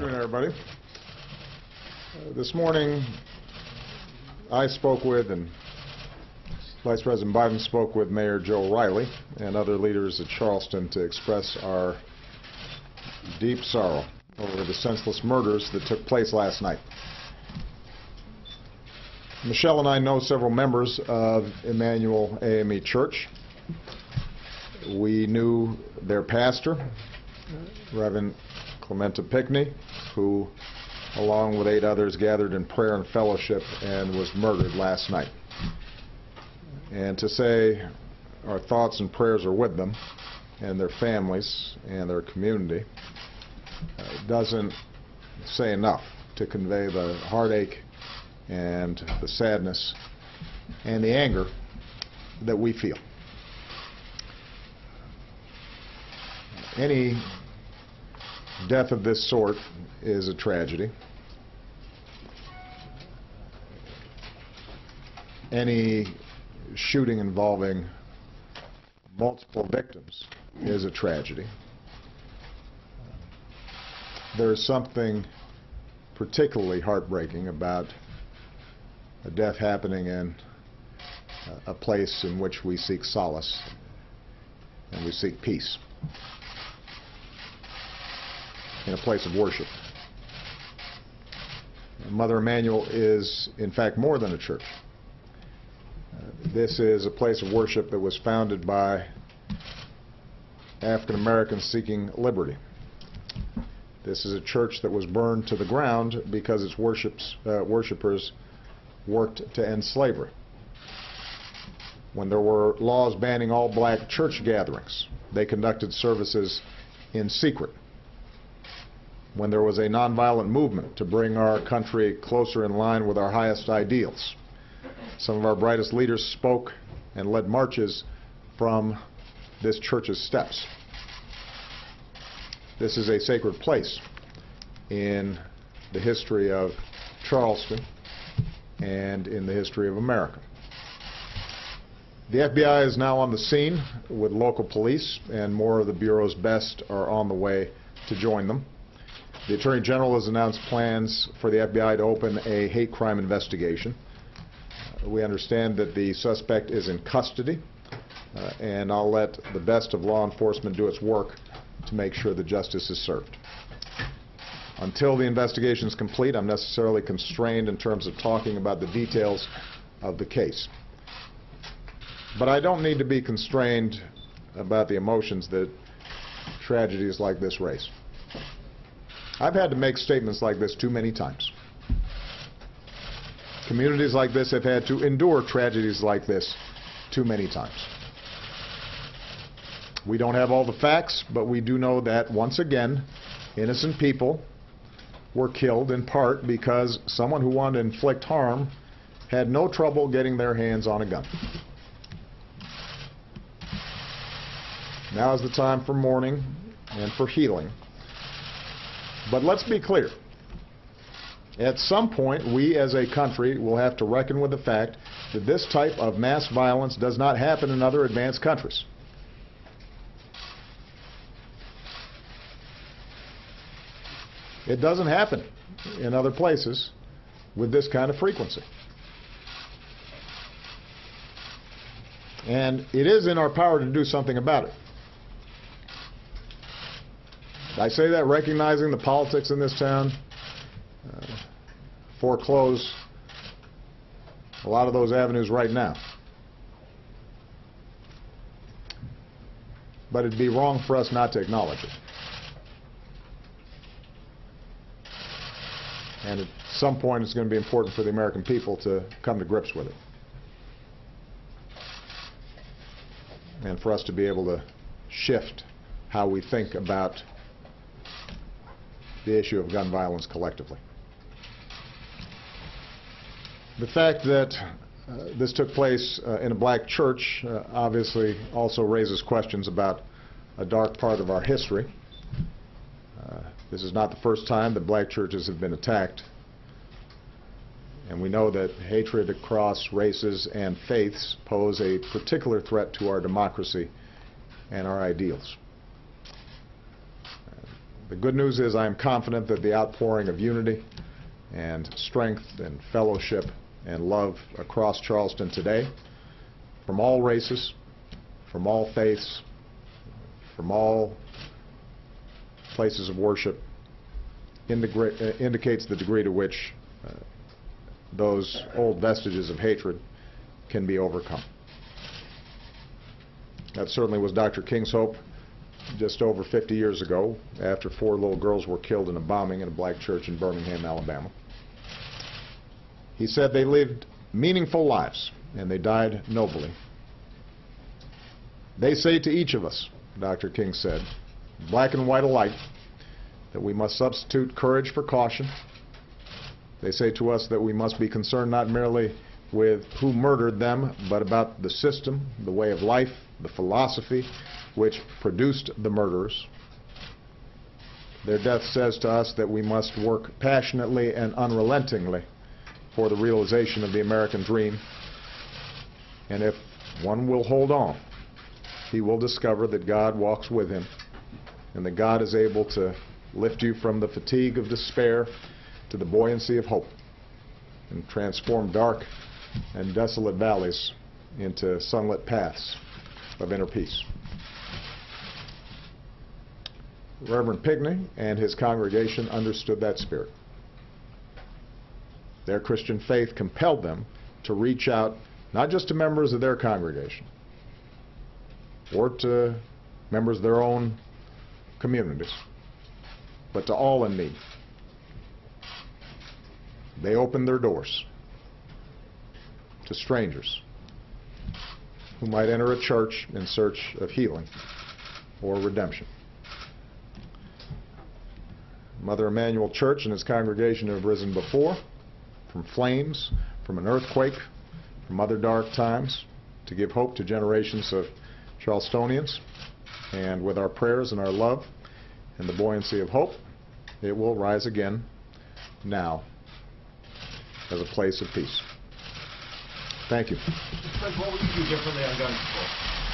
afternoon, everybody. This morning, I spoke with, and Vice President Biden spoke with Mayor Joe Riley and other leaders at Charleston to express our deep sorrow over the senseless murders that took place last night. Michelle and I know several members of Emmanuel AME Church. We knew their pastor, Reverend Clementa Pinckney, who, along with 8 others, gathered in prayer and fellowship and was murdered last night. And to say our thoughts and prayers are with them and their families and their community doesn't say enough to convey the heartache and the sadness and the anger that we feel. Any death of this sort is a tragedy. Any shooting involving multiple victims is a tragedy. There is something particularly heartbreaking about a death happening in a place in which we seek solace and we seek peace, in a place of worship. Mother Emanuel is, in fact, more than a church. This is a place of worship that was founded by African Americans seeking liberty. This is a church that was burned to the ground because its worshipers worked to end slavery. When there were laws banning all black church gatherings, they conducted services in secret. When there was a nonviolent movement to bring our country closer in line with our highest ideals, some of our brightest leaders spoke and led marches from this church's steps. This is a sacred place in the history of Charleston and in the history of America. The FBI is now on the scene with local police, and more of the Bureau's best are on the way to join them. The Attorney General has announced plans for the FBI to open a hate crime investigation. We understand that the suspect is in custody, and I'll let the best of law enforcement do its work to make sure that justice is served. Until the investigation is complete, I'm necessarily constrained in terms of talking about the details of the case. But I don't need to be constrained about the emotions that tragedies like this raise. I've had to make statements like this too many times. Communities like this have had to endure tragedies like this too many times. We don't have all the facts, but we do know that, once again, innocent people were killed in part because someone who wanted to inflict harm had no trouble getting their hands on a gun. Now is the time for mourning and for healing. But let's be clear. At some point, we as a country will have to reckon with the fact that this type of mass violence does not happen in other advanced countries. It doesn't happen in other places with this kind of frequency. And it is in our power to do something about it. I say that recognizing the politics in this town foreclose a lot of those avenues right now. But it'd be wrong for us not to acknowledge it. And at some point it's going to be important for the American people to come to grips with it. And for us to be able to shift how we think about the issue of gun violence collectively. The fact that this took place in a black church obviously also raises questions about a dark part of our history. This is not the first time that black churches have been attacked. And we know that hatred across races and faiths pose a particular threat to our democracy and our ideals. The good news is I am confident that the outpouring of unity and strength and fellowship and love across Charleston today, from all races, from all faiths, from all places of worship, indicates the degree to which those old vestiges of hatred can be overcome. That certainly was Dr. King's hope just over 50 years ago, after 4 little girls were killed in a bombing in a black church in Birmingham, Alabama. He said they lived meaningful lives and they died nobly. They say to each of us, Dr. King said, black and white alike, that we must substitute courage for caution. They say to us that we must be concerned not merely with who murdered them, but about the system, the way of life, the philosophy which produced the murderers. Their death says to us that we must work passionately and unrelentingly for the realization of the American dream. And if one will hold on, he will discover that God walks with him and that God is able to lift you from the fatigue of despair to the buoyancy of hope and transform dark and desolate valleys into sunlit paths of inner peace. Reverend Pinckney and his congregation understood that spirit. Their Christian faith compelled them to reach out not just to members of their congregation or to members of their own communities, but to all in need. They opened their doors to strangers who might enter a church in search of healing or redemption. Mother Emanuel Church and its congregation have risen before, from flames, from an earthquake, from other dark times, to give hope to generations of Charlestonians. And with our prayers and our love and the buoyancy of hope, it will rise again now as a place of peace. Thank you. Mr. President, what would you do differently on gun control?